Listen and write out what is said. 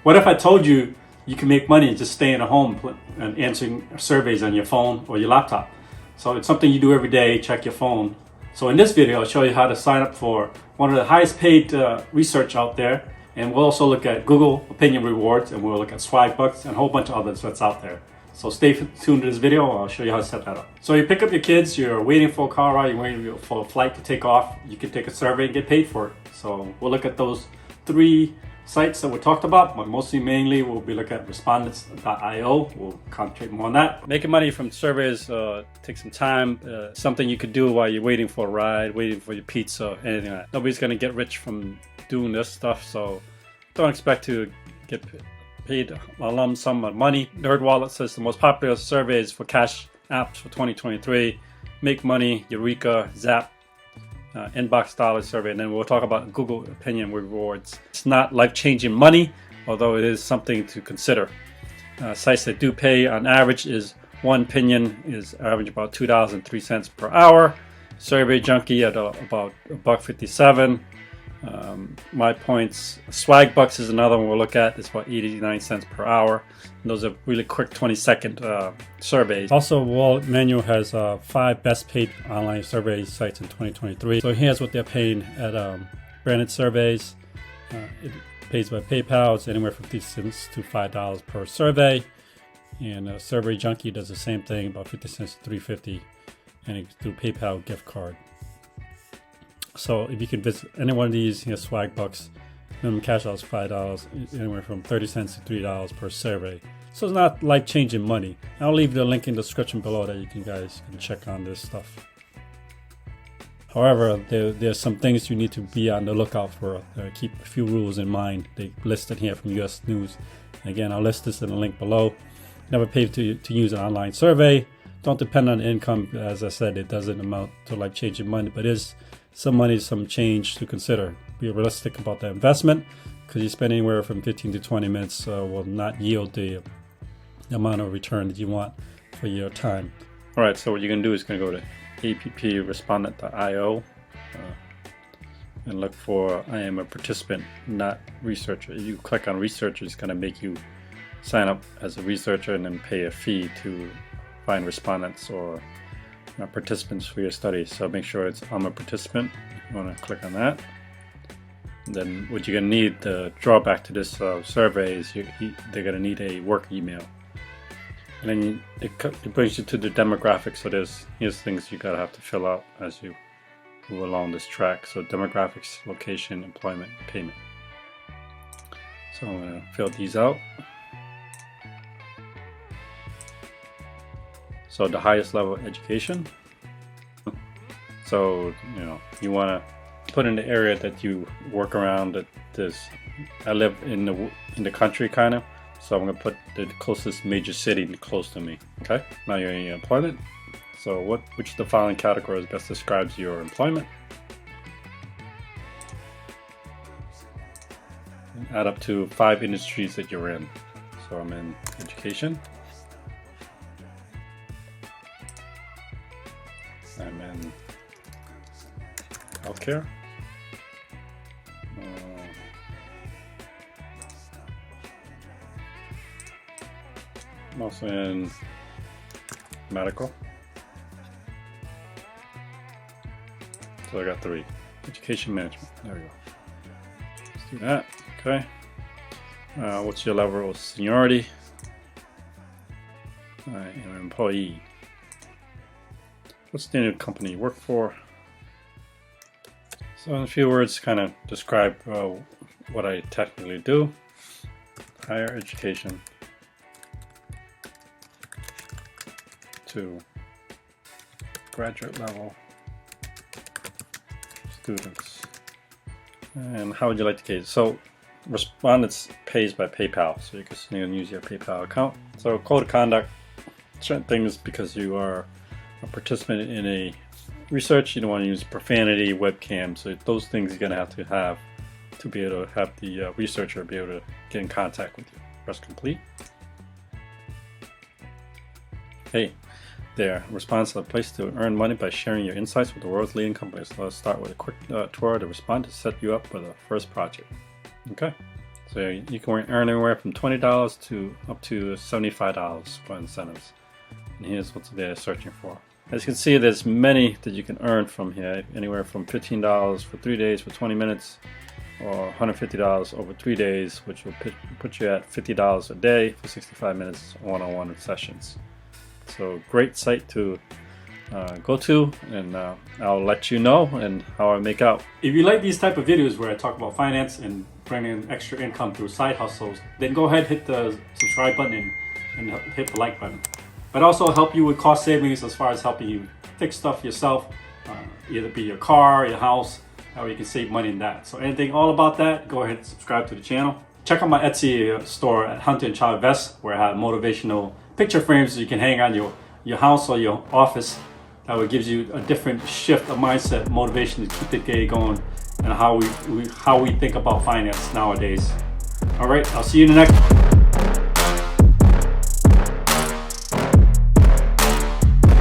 What if I told you you can make money just staying at home and answering surveys on your phone or your laptop? So it's something you do every day, check your phone. So in this video, I'll show you how to sign up for one of the highest paid research out there. And we'll also look at Google Opinion Rewards, and we'll look at SwagBucks and a whole bunch of others that's out there. So stay tuned to this video. I'll show you how to set that up. So you pick up your kids, you're waiting for a car ride, you're waiting for a flight to take off. You can take a survey and get paid for it. So we'll look at those 3 sites that we talked about, but mainly we'll be looking at respondents.io. We'll concentrate more on that. Making money from surveys takes some time. Something you could do while you're waiting for a ride, waiting for your pizza, anything like that. Nobody's gonna get rich from doing this stuff, so don't expect to get paid a lump sum of money. NerdWallet says the most popular surveys for cash apps for 2023: Make Money, Eureka, Zap, Inbox Dollar survey, and then we'll talk about Google Opinion Rewards. It's not life-changing money, although it is something to consider. Sites that do pay on average is One Opinion is average about $2.03 per hour. Survey Junkie at about $1.57. My Points, SwagBucks is another one we'll look at. It's about 89 cents per hour. And those are really quick 20-second surveys. Also, Wallet Manual has 5 best paid online survey sites in 2023. So here's what they're paying at branded surveys. It pays by PayPal. It's anywhere from 50 cents to $5 per survey. And Survey Junkie does the same thing, about 50 cents to $3.50, and it's through PayPal gift card. So if you can visit any one of these, SwagBucks, minimum cash out is $5, anywhere from 30 cents to $3 per survey. So it's not life-changing money. I'll leave the link in the description below that you guys can check on this stuff. However, there's some things you need to be on the lookout for. Keep a few rules in mind. They listed here from US News. And again, I'll list this in the link below. Never pay to use an online survey. Don't depend on income. As I said, it doesn't amount to life-changing money, but it is some money, some change to consider. Be realistic about the investment, because you spend anywhere from 15 to 20 minutes will not yield the amount of return that you want for your time. All right, so what you're gonna do is gonna go to apprespondent.io and look for I am a participant, not researcher. You click on researcher, it's gonna make you sign up as a researcher and then pay a fee to find respondents or participants for your study. So make sure it's I'm a participant. You want to click on that. And then what you're going to need, the drawback to this survey is they're going to need a work email. And then it brings you to the demographics. So here's things you have to fill out as you move along this track. So demographics, location, employment, payment. So I'm going to fill these out. So the highest level of education. So you want to put in the area that you work around. I live in the country kind of. So I'm gonna put the closest major city close to me. Okay. Now you're in your employment. So which of the following categories best describes your employment? And add up to 5 industries that you're in. So I'm in education. I'm in healthcare. I'm also in medical. So I got 3. Education management. There we go. Let's do that. Okay. What's your level of seniority? I am an employee. What's the name of the company you work for? So in a few words, kind of describe what I technically do. Higher education to graduate level students. And how would you like the case? So respondents pays by PayPal, so you can use your PayPal account. So code of conduct, certain things, because you are a participant in a research, you don't want to use profanity, webcam, so those things you're going to have to be able to have the researcher be able to get in contact with you. Press complete. Hey there, Response is a place to earn money by sharing your insights with the world's leading companies. So let's start with a quick tour to Respond to set you up for the first project. Okay, So you can earn anywhere from $20 to up to $75 for incentives. And here's what they're searching for. As you can see, there's many that you can earn from here, anywhere from $15 for 3 days for 20 minutes, or $150 over 3 days, which will put you at $50 a day for 65 minutes one-on-one sessions. So great site to go to, and I'll let you know and how I make out. If you like these type of videos where I talk about finance and bringing in extra income through side hustles, then go ahead, hit the subscribe button and hit the like button. But also help you with cost savings as far as helping you fix stuff yourself, either be your car, your house, how you can save money in that. So anything all about that, go ahead and subscribe to the channel. Check out my Etsy store at Hunter and ChavyInvest, where I have motivational picture frames you can hang on your house or your office. That would gives you a different shift of mindset, motivation to keep the day going, and how we think about finance nowadays. All right, I'll see you in the next one.